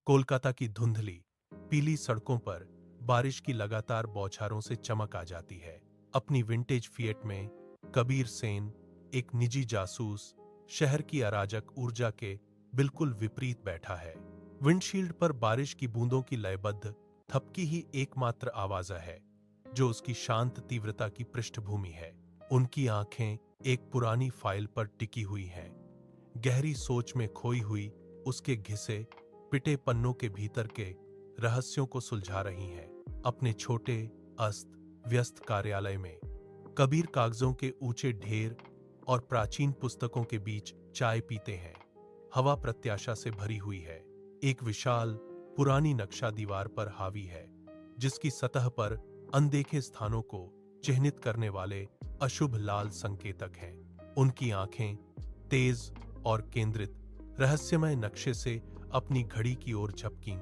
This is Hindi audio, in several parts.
कोलकाता की धुंधली पीली सड़कों पर बारिश की लगातार बौछारों से चमक आ जाती है। अपनी विंटेज फिएट में कबीर सेन, एक निजी जासूस, शहर की अराजक ऊर्जा के बिल्कुल विपरीत बैठा है। विंडशील्ड पर बारिश की बूंदों की लयबद्ध थपकी ही एकमात्र आवाज है जो उसकी शांत तीव्रता की पृष्ठभूमि है। उनकी आंखें एक पुरानी फाइल पर टिकी हुई हैं, गहरी सोच में खोई हुई, उसके घिसे पिटे पन्नों के भीतर के रहस्यों को सुलझा रही हैं। अपने छोटे अस्त व्यस्त कार्यालय में कबीर कागजों के ऊंचे ढेर और प्राचीन पुस्तकों के बीच चाय पीते हैं। हवा प्रत्याशा से भरी हुई है। एक विशाल पुरानी नक्शा दीवार पर हावी है, जिसकी सतह पर अनदेखे स्थानों को चिह्नित करने वाले अशुभ लाल संकेतक हैं। उनकी आंखें तेज और केंद्रित रहस्यमय नक्शे से अपनी घड़ी की ओर झपकीं,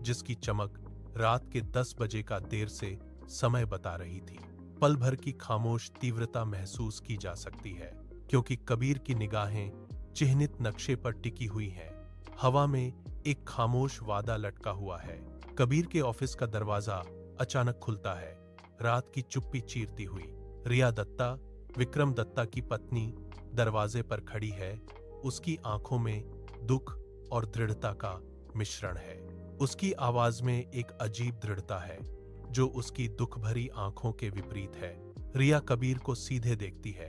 जिसकी चमक रात के 10 बजे का देर से समय बता रही थी। पल भर की खामोश तीव्रता महसूस की जा सकती है, क्योंकि कबीर की निगाहें चिह्नित नक्शे पर टिकी हुई हैं। हवा में एक खामोश वादा लटका हुआ है। कबीर के ऑफिस का दरवाजा अचानक खुलता है, रात की चुप्पी चीरती हुई। रिया दत्ता, विक्रम दत्ता की पत्नी, दरवाजे पर खड़ी है। उसकी आंखों में दुख और दृढ़ता का मिश्रण है। उसकी आवाज में एक अजीब दृढ़ता है जो उसकी दुख भरी आंखों के विपरीत है। रिया कबीर को सीधे देखती है,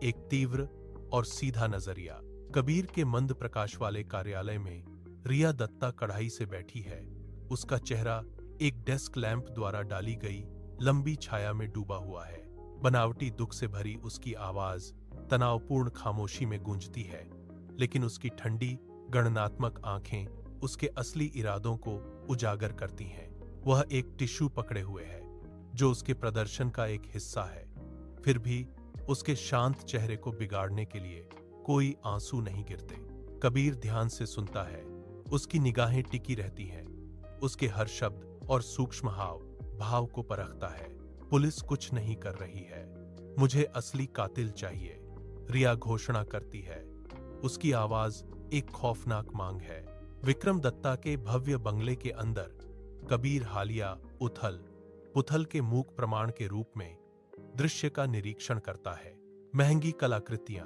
एक तीव्र और सीधा नजरिया। कबीर के मंद प्रकाश वाले कार्यालय में रिया दत्ता कढ़ाई से बैठी है। उसका चेहरा एक डेस्क लैंप द्वारा डाली गई लंबी छाया में डूबा हुआ है। बनावटी दुख से भरी उसकी आवाज तनावपूर्ण खामोशी में गूंजती है, लेकिन उसकी ठंडी गणनात्मक आंखें उसके असली इरादों को उजागर करती हैं। वह एक टिश्यू पकड़े हुए है जो उसके प्रदर्शन का एक हिस्सा है, फिर भी उसके शांत चेहरे को बिगाड़ने के लिए कोई आंसू नहीं गिरते। कबीर ध्यान से सुनता है, उसकी निगाहें टिकी रहती हैं, उसके हर शब्द और सूक्ष्म हाव भाव को परखता है। पुलिस कुछ नहीं कर रही है, मुझे असली कातिल चाहिए, रिया घोषणा करती है। उसकी आवाज एक खौफनाक मांग है। विक्रम दत्ता के भव्य बंगले के अंदर कबीर हालिया उथल पुथल के मूक प्रमाण के रूप में दृश्य का निरीक्षण करता है। महंगी कलाकृतियां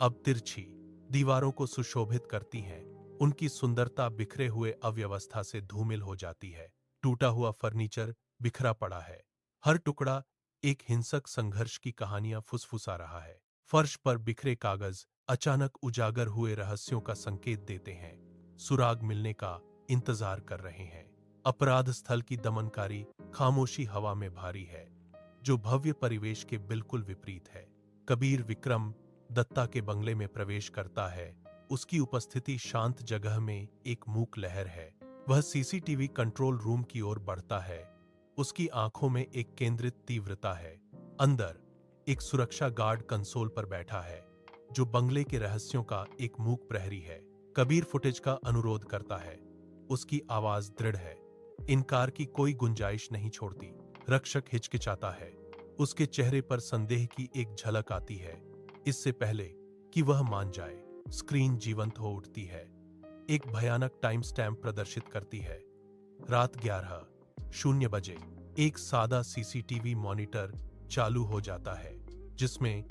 अब तिरछी दीवारों को सुशोभित करती हैं। उनकी सुंदरता बिखरे हुए अव्यवस्था से धूमिल हो जाती है। टूटा हुआ फर्नीचर बिखरा पड़ा है, हर टुकड़ा एक हिंसक संघर्ष की कहानियां फुसफुसा रहा है। फर्श पर बिखरे कागज अचानक उजागर हुए रहस्यों का संकेत देते हैं, सुराग मिलने का इंतजार कर रहे हैं। अपराध स्थल की दमनकारी खामोशी हवा में भारी है, जो भव्य परिवेश के बिल्कुल विपरीत है। कबीर विक्रम दत्ता के बंगले में प्रवेश करता है। उसकी उपस्थिति शांत जगह में एक मूक लहर है। वह सीसीटीवी कंट्रोल रूम की ओर बढ़ता है। उसकी आंखों में एक केंद्रित तीव्रता है। अंदर एक सुरक्षा गार्ड कंसोल पर बैठा है, जो बंगले के रहस्यों का एक मूक प्रहरी है। कबीर फुटेज का अनुरोध करता है। उसकी आवाज दृढ़ है, इनकार की कोई गुंजाइश नहीं छोड़ती। रक्षक हिचकिचाता है। उसके चेहरे पर संदेह की एक झलक आती है। इससे पहले कि वह मान जाए, स्क्रीन जीवंत हो उठती है। एक भयानक टाइम स्टैम्प प्रदर्शित करती है, रात 11:00 बजे। एक सादा सीसीटीवी मॉनिटर चालू हो जाता है, जिसमें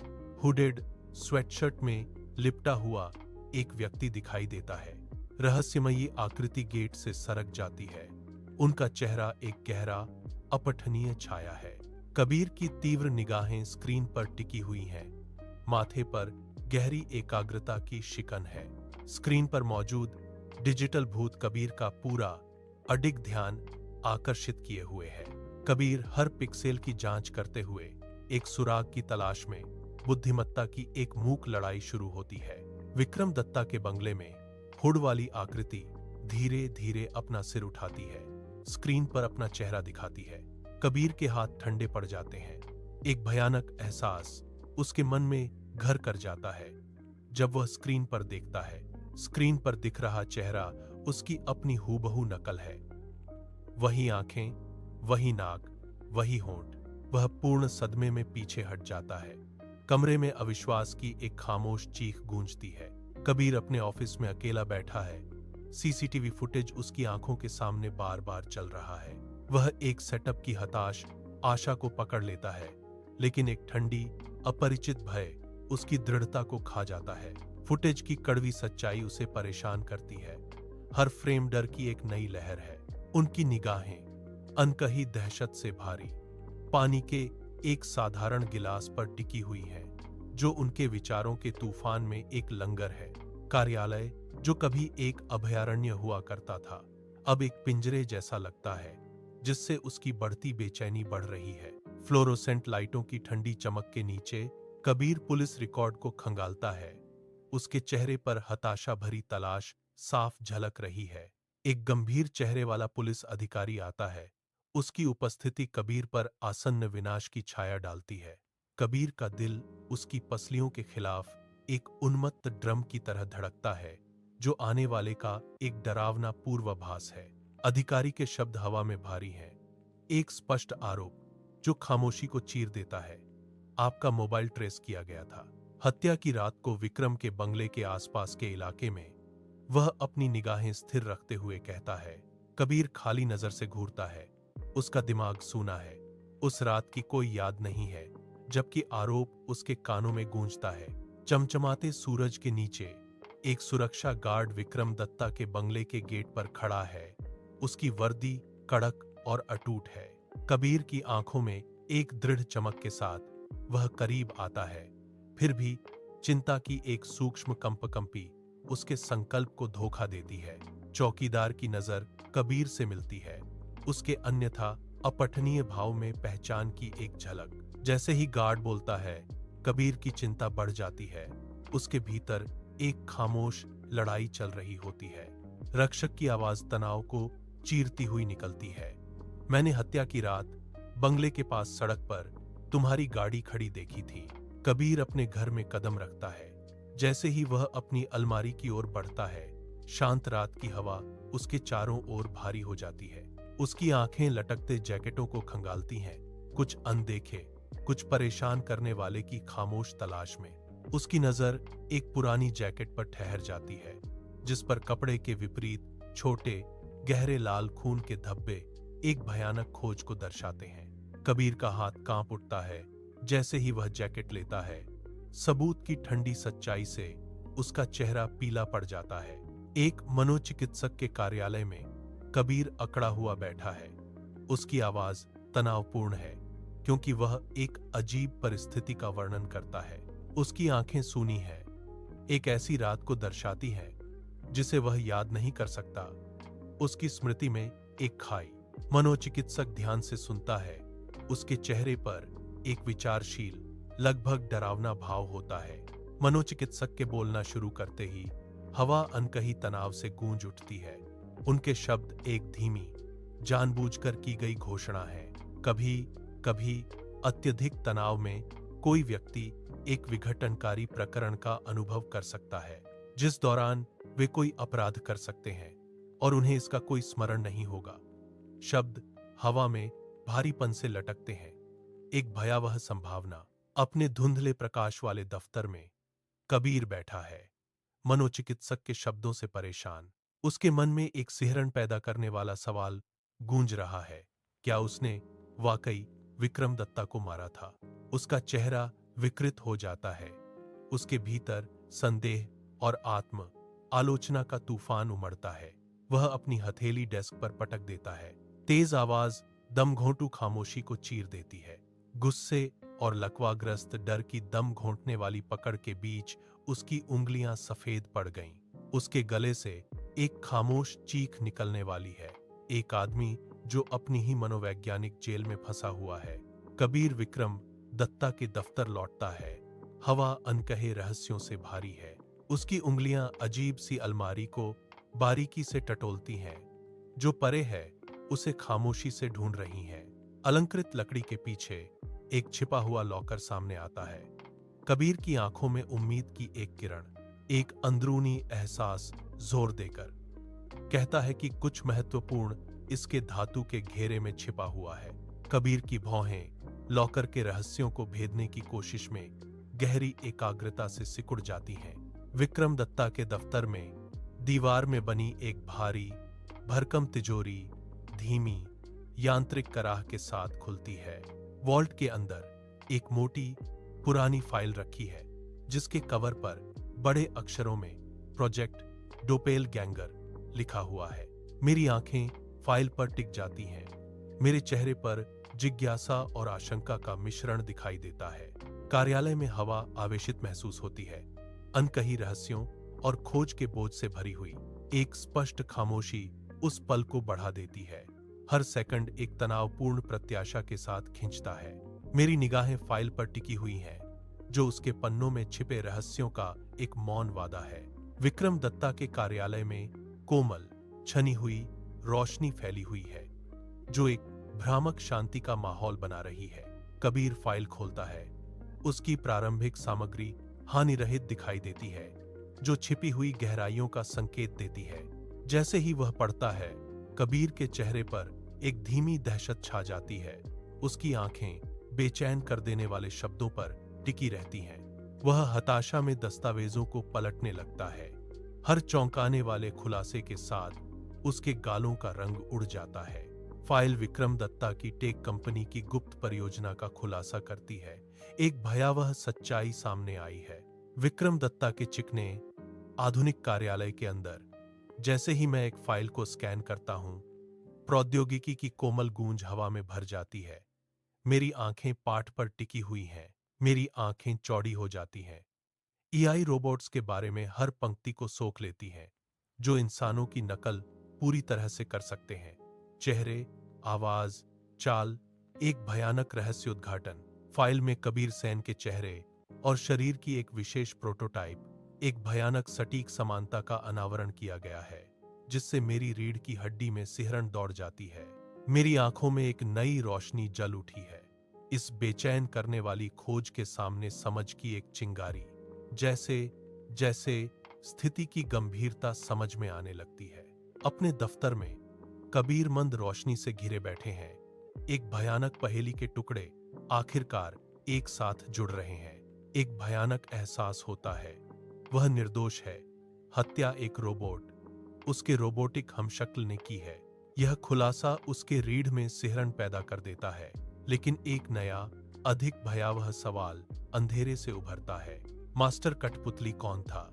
हुडेड स्वेटशर्ट में लिपटा हुआ एक व्यक्ति दिखाई देता है। रहस्यमयी आकृति गेट से सरक जाती है। उनका चेहरा एक गहरा अपठनीय छाया है। कबीर की तीव्र निगाहें स्क्रीन पर टिकी हुई हैं। माथे पर गहरी एकाग्रता की शिकन है। स्क्रीन पर मौजूद डिजिटल भूत कबीर का पूरा अडिग ध्यान आकर्षित किए हुए है। कबीर हर पिक्सेल की जांच करते हुए एक सुराग की तलाश में बुद्धिमत्ता की एक मूक लड़ाई शुरू होती है। विक्रम दत्ता के बंगले में हुड वाली आकृति धीरे धीरे अपना सिर उठाती है, स्क्रीन पर अपना चेहरा दिखाती है। कबीर के हाथ ठंडे पड़ जाते हैं। एक भयानक एहसास उसके मन में घर कर जाता है जब वह स्क्रीन पर देखता है। स्क्रीन पर दिख रहा चेहरा उसकी अपनी हूबहू नकल है। वही आंखें, वही नाक, वही होंठ। वह पूर्ण सदमे में पीछे हट जाता है। कमरे में अविश्वास की एक खामोश चीख गूंजती है। कबीर अपने ऑफिस में अकेला बैठा है, सीसीटीवी फुटेज उसकी आंखों के सामने बार बार चल रहा है। वह एक सेटअप की हताश आशा को पकड़ लेता है, लेकिन एक ठंडी अपरिचित भय उसकी दृढ़ता को खा जाता है। फुटेज की कड़वी सच्चाई उसे परेशान करती है। हर फ्रेम डर की एक नई लहर है। उनकी निगाहें अनकही दहशत से भारी पानी के एक साधारण गिलास पर टिकी हुई हैं, जो उनके विचारों के तूफान में एक लंगर है। कार्यालय, जो कभी एक अभयारण्य हुआ करता था, अब एक पिंजरे जैसा लगता है, जिससे उसकी बढ़ती बेचैनी बढ़ रही है। फ्लोरोसेंट लाइटों की ठंडी चमक के नीचे कबीर पुलिस रिकॉर्ड को खंगालता है। उसके चेहरे पर हताशा भरी तलाश साफ झलक रही है। एक गंभीर चेहरे वाला पुलिस अधिकारी आता है। उसकी उपस्थिति कबीर पर आसन्न विनाश की छाया डालती है। कबीर का दिल उसकी पसलियों के खिलाफ एक उन्मत्त ड्रम की तरह धड़कता है, जो आने वाले का एक डरावना पूर्वाभास है। अधिकारी के शब्द हवा में भारी हैं। एक स्पष्ट आरोप जो खामोशी को चीर देता है। आपका मोबाइल ट्रेस किया गया था। हत्या की रात को विक्रम के बंगले के आसपास के इलाके में वह अपनी निगाहें स्थिर रखते हुए कहता है। कबीर खाली नजर से घूरता है। उसका दिमाग सूना है। उस रात की कोई याद नहीं है, जबकि आरोप उसके कानों में गूंजता है। चमचमाते सूरज के नीचे एक सुरक्षा गार्ड विक्रम दत्ता के बंगले के गेट पर खड़ा है। उसकी वर्दी कड़क और अटूट है। कबीर की आंखों में एक दृढ़ चमक के साथ वह करीब आता है। फिर भी चिंता की एक सूक्ष्म कंपकंपी उसके संकल्प को धोखा देती है। चौकीदार की नजर कबीर से मिलती है। उसके अन्यथा अपठनीय भाव में पहचान की एक झलक। जैसे ही गार्ड बोलता है, कबीर की चिंता बढ़ जाती है। उसके भीतर एक खामोश लड़ाई चल रही होती है। रक्षक की आवाज तनाव को चीरती हुई निकलती है। मैंने हत्या की रात बंगले के पास सड़क पर तुम्हारी गाड़ी खड़ी देखी थी। कबीर अपने घर में कदम रखता है। जैसे ही वह अपनी अलमारी की ओर बढ़ता है, शांत रात की हवा उसके चारों ओर भारी हो जाती है। उसकी आंखें लटकते जैकेटों को खंगालती हैं, कुछ अनदेखे, कुछ परेशान करने वाले की खामोश तलाश में। उसकी नजर एक पुरानी जैकेट पर ठहर जाती है, जिस पर कपड़े के विपरीत छोटे गहरे लाल खून के धब्बे एक भयानक खोज को दर्शाते हैं। कबीर का हाथ कांप उठता है जैसे ही वह जैकेट लेता है। सबूत की ठंडी सच्चाई से उसका चेहरा पीला पड़ जाता है। एक मनोचिकित्सक के कार्यालय में कबीर अकड़ा हुआ बैठा है। उसकी आवाज तनावपूर्ण है, क्योंकि वह एक अजीब परिस्थिति का वर्णन करता है। उसकी आंखें सूनी हैं, एक ऐसी रात को दर्शाती हैं जिसे वह याद नहीं कर सकता। उसकी स्मृति में एक खाई। मनोचिकित्सक ध्यान से सुनता है। उसके चेहरे पर एक विचारशील, लगभग डरावना भाव होता है। मनोचिकित्सक के बोलना शुरू करते ही हवा अनकही तनाव से गूंज उठती है। उनके शब्द एक धीमी, जानबूझकर की गई घोषणा है। कभी कभी अत्यधिक तनाव में कोई व्यक्ति एक विघटनकारी प्रकरण का अनुभव कर सकता है, जिस दौरान वे कोई अपराध कर सकते हैं और उन्हें इसका कोई स्मरण नहीं होगा। शब्द हवा में भारीपन से लटकते हैं। एक भयावह संभावना। अपने धुंधले प्रकाश वाले दफ्तर में कबीर बैठा है, मनोचिकित्सक के शब्दों से परेशान। उसके मन में एक सिहरन पैदा करने वाला सवाल गूंज रहा है। क्या उसने वाकई विक्रम दत्ता को मारा था? उसका चेहरा विकृत हो जाता है। उसके भीतर संदेह और आत्म आलोचना का तूफान उमड़ता है। वह अपनी हथेली डेस्क पर पटक देता है। तेज आवाज दमघोंटू खामोशी को चीर देती है। गुस्से और लकवाग्रस्त डर की दम घोंटने वाली पकड़ के बीच उसकी उंगलियां सफेद पड़ गईं। उसके गले से एक खामोश चीख निकलने वाली है। एक आदमी जो अपनी ही मनोवैज्ञानिक जेल में फंसा हुआ है। कबीर विक्रम दत्ता के दफ्तर लौटता है। हवा अनकहे रहस्यों से भारी है। उसकी उंगलियां अजीब सी अलमारी को बारीकी से टटोलती हैं। जो परे है उसे खामोशी से ढूंढ रही हैं। अलंकृत लकड़ी के पीछे एक छिपा हुआ लॉकर सामने आता है। कबीर की आंखों में उम्मीद की एक किरण, एक अंदरूनी एहसास जोर देकर कहता है कि कुछ महत्वपूर्ण इसके धातु के घेरे में छिपा हुआ है। कबीर की भौहें लॉकर के रहस्यों को भेदने की कोशिश में गहरी एकाग्रता से सिकुड़ जाती हैं। विक्रम दत्ता के दफ्तर में दीवार में बनी एक भारी भरकम तिजोरी धीमी यांत्रिक कराह के साथ खुलती है। वॉल्ट के अंदर एक मोटी पुरानी फाइल रखी है जिसके कवर पर बड़े अक्षरों में प्रोजेक्ट डोपेलगैंगर लिखा हुआ है। मेरी आंखें फाइल पर टिक जाती हैं। मेरे चेहरे पर जिज्ञासा और आशंका का मिश्रण दिखाई देता है। कार्यालय में हवा आवेशित महसूस होती है, अनकही रहस्यों और खोज के बोझ से भरी हुई। एक स्पष्ट खामोशी उस पल को बढ़ा देती है। हर सेकंड एक तनावपूर्ण प्रत्याशा के साथ खींचता है। मेरी निगाहें फाइल पर टिकी हुई हैं, जो उसके पन्नों में छिपे रहस्यों का एक मौन वादा है। विक्रम दत्ता के कार्यालय में कोमल, छनी हुई रोशनी फैली हुई है, जो एक भ्रामक शांति का माहौल बना रही है। कबीर फाइल खोलता है। उसकी प्रारंभिक सामग्री हानिरहित दिखाई देती है, जो छिपी हुई गहराइयों का संकेत देती है। जैसे ही वह पढ़ता है, कबीर के चेहरे पर एक धीमी दहशत छा जाती है। उसकी आंखें बेचैन कर देने वाले शब्दों पर टिकी रहती हैं। वह हताशा में दस्तावेजों को पलटने लगता है। हर चौंकाने वाले खुलासे के साथ उसके गालों का रंग उड़ जाता है। फाइल विक्रम दत्ता की टेक कंपनी की गुप्त परियोजना का खुलासा करती है। एक भयावह सच्चाई सामने आई है। विक्रम दत्ता के चिकने आधुनिक कार्यालय के अंदर जैसे ही मैं एक फाइल को स्कैन करता हूं, प्रौद्योगिकी की कोमल गूंज हवा में भर जाती है। मेरी आंखें पाठ पर टिकी हुई हैं। मेरी आंखें चौड़ी हो जाती हैं। एआई रोबोट्स के बारे में हर पंक्ति को सोख लेती हैं, जो इंसानों की नकल पूरी तरह से कर सकते हैं। चेहरे, आवाज, चाल, एक भयानक रहस्य उद्घाटन। फाइल में कबीर सेन के चेहरे और शरीर की एक विशेष प्रोटोटाइप, एक भयानक सटीक समानता का अनावरण किया गया है, जिससे मेरी रीढ़ की हड्डी में सिहरन दौड़ जाती है। मेरी आंखों में एक नई रोशनी जल उठी है। इस बेचैन करने वाली खोज के सामने समझ की एक चिंगारी। जैसे जैसे स्थिति की गंभीरता समझ में आने लगती है। अपने दफ्तर में कबीर मंद रोशनी से घिरे बैठे हैं। एक भयानक पहेली के टुकड़े आखिरकार एक साथ जुड़ रहे हैं। एक भयानक एहसास होता है। वह निर्दोष है। हत्या एक रोबोट, उसके रोबोटिक हमशक्ल ने की है। यह खुलासा उसके रीढ़ में सिहरन पैदा कर देता है। लेकिन एक नया, अधिक भयावह सवाल अंधेरे से उभरता है। मास्टर कठपुतली कौन था?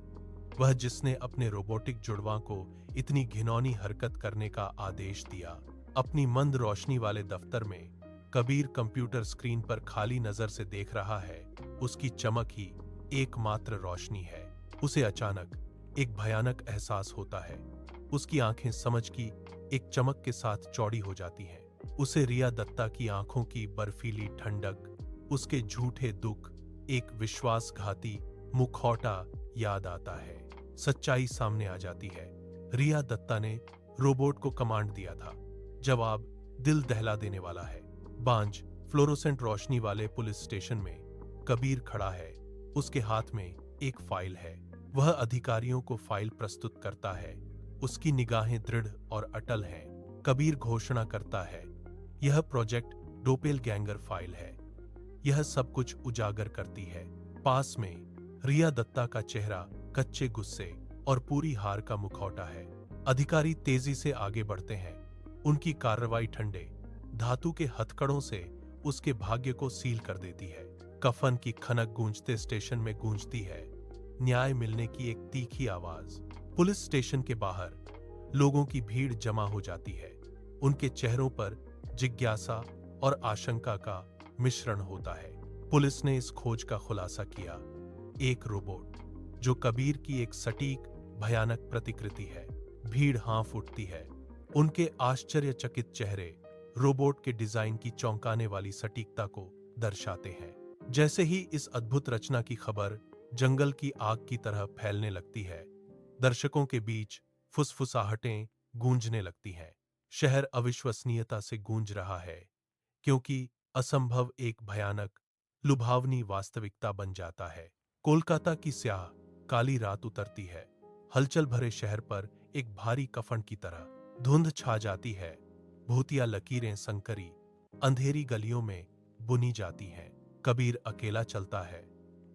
वह जिसने अपने रोबोटिक जुड़वां को इतनी घिनौनी हरकत करने का आदेश दिया। अपनी मंद रोशनी वाले दफ्तर में कबीर कंप्यूटर स्क्रीन पर खाली नजर से देख रहा है। उसकी चमक ही एकमात्र रोशनी है। उसे अचानक एक भयानक एहसास होता है। उसकी आंखें समझ की एक चमक के साथ चौड़ी हो जाती हैं। उसे रिया दत्ता की आंखों की बर्फीली ठंडक, उसके झूठे दुख, एक विश्वासघाती मुखौटा याद आता है। सच्चाई सामने आ जाती है। रिया दत्ता ने रोबोट को कमांड दिया था। जवाब दिल दहला देने वाला है। बांझ फ्लोरोसेंट रोशनी वाले पुलिस स्टेशन में कबीर खड़ा है। उसके हाथ में एक फाइल है। वह अधिकारियों को फाइल प्रस्तुत करता है। उसकी निगाहें दृढ़ और अटल हैं। कबीर घोषणा करता है, यह प्रोजेक्ट डोपेलगैंगर फाइल है। यह सब कुछ उजागर करती है। पास में रिया दत्ता का चेहरा कच्चे गुस्से और पूरी हार का मुखौटा है। अधिकारी तेजी से आगे बढ़ते हैं। उनकी कार्रवाई ठंडे धातु के हथकड़ों से उसके भाग्य को सील कर देती है। कफन की खनक गूंजते स्टेशन में गूंजती है। न्याय मिलने की एक तीखी आवाज। पुलिस स्टेशन के बाहर लोगों की भीड़ जमा हो जाती है। उनके चेहरों पर जिज्ञासा और आशंका का मिश्रण होता है। पुलिस ने इस खोज का खुलासा किया। एक रोबोट जो कबीर की एक सटीक भयानक प्रतिकृति है। भीड़ हाँफ उठती है। उनके आश्चर्यचकित चेहरे रोबोट के डिजाइन की चौंकाने वाली सटीकता को दर्शाते हैं। जैसे ही इस अद्भुत रचना की खबर जंगल की आग की तरह फैलने लगती है, दर्शकों के बीच फुसफुसाहटें गूंजने लगती हैं। शहर अविश्वसनीयता से गूंज रहा है, क्योंकि असंभव एक भयानक, लुभावनी वास्तविकता बन जाता है। कोलकाता की स्याह काली रात उतरती है। हलचल भरे शहर पर एक भारी कफन की तरह धुंध छा जाती है। भूतिया लकीरें संकरी अंधेरी गलियों में बुनी जाती हैं। कबीर अकेला चलता है।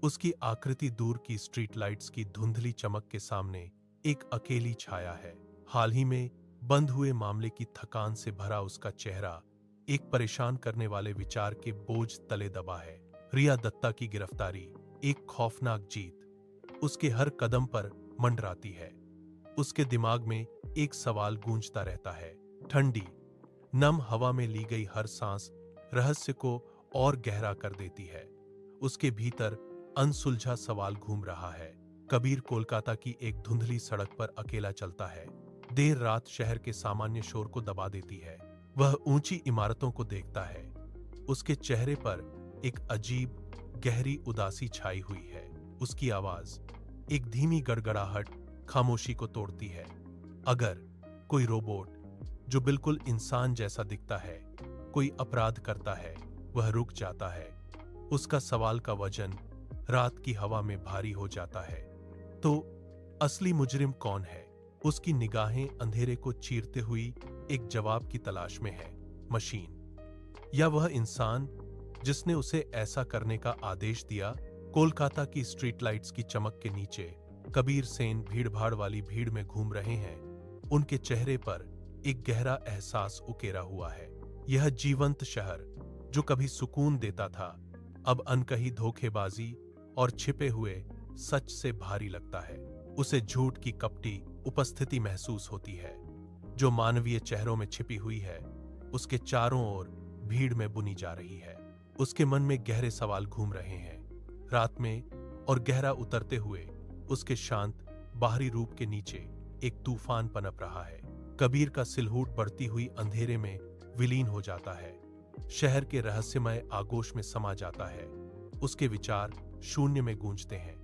उसकी आकृति दूर की स्ट्रीट लाइट्स की धुंधली चमक के सामने एक अकेली छाया है। हाल ही में बंद हुए मामले की थकान से भरा उसका चेहरा एक परेशान करने वाले विचार के बोझ तले दबा है। रिया दत्ता की गिरफ्तारी एक खौफनाक जीत उसके हर कदम पर मंडराती है। उसके दिमाग में एक सवाल गूंजता रहता है। ठंडी नम हवा में ली गई हर सांस रहस्य को और गहरा कर देती है। उसके भीतर अनसुलझा सवाल घूम रहा है। कबीर कोलकाता की एक धुंधली सड़क पर अकेला चलता है। देर रात शहर के सामान्य शोर को दबा देती है। वह ऊंची इमारतों को देखता है। उसके चेहरे पर एक अजीब गहरी उदासी छाई हुई है। उसकी आवाज एक धीमी गड़गड़ाहट खामोशी को तोड़ती है। अगर कोई रोबोट जो बिल्कुल इंसान जैसा दिखता है कोई अपराध करता है, वह रुक जाता है। उसका सवाल का वजन रात की हवा में भारी हो जाता है। तो असली मुजरिम कौन है? उसकी निगाहें अंधेरे को चीरते हुई एक जवाब की तलाश में है। मशीन या वह इंसान जिसने उसे ऐसा करने का आदेश दिया? कोलकाता की स्ट्रीट लाइट्स की चमक के नीचे कबीर सेन भीड़भाड़ वाली भीड़ में घूम रहे हैं। उनके चेहरे पर एक गहरा एहसास उकेरा हुआ है। यह जीवंत शहर जो कभी सुकून देता था, अब अनकही धोखेबाजी और छिपे हुए सच से भारी लगता है। उसे झूठ की कपटी उपस्थिति महसूस होती है जो मानवीय चेहरों में छिपी हुई है, उसके चारों ओर भीड़ में बुनी जा रही है। उसके मन में गहरे सवाल घूम रहे हैं। रात में और गहरा उतरते हुए उसके शांत बाहरी रूप के नीचे एक तूफान पनप रहा है। कबीर का सिलहूट बढ़ती हुई अंधेरे में विलीन हो जाता है। शहर के रहस्यमय आगोश में समा जाता है। उसके विचार शून्य में गूंजते हैं।